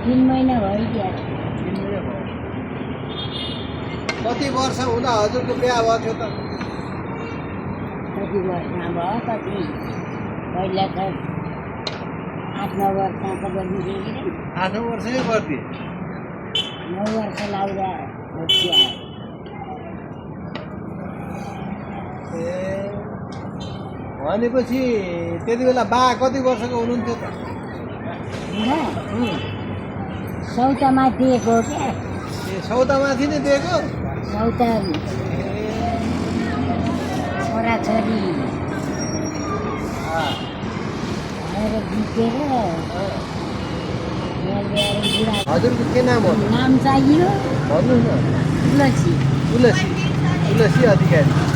3 महिना भइगयो। कति वर्ष हुँदा हजुरको बिहा भएको थियो त? कति वर्षमा भयो कति पहिला त 8-9 वर्षमा त गरिदिए कि 8 वर्षमै गरिदिए। 9 वर्ष लाग्दा बच्ची आयो। भनेपछि त्यति बेला बा कति वर्षको हुनुहुन्थ्यो त? बुढा सौतामा दिएको हो क्या। सौदामाथि नै दिएको? सौता छोराछोरी भएर बितेर बुढा। हजुरको के नाम हो? नाम चाहियो भन्नुहोस् न। तुलसी। तुलसी अधिकारी।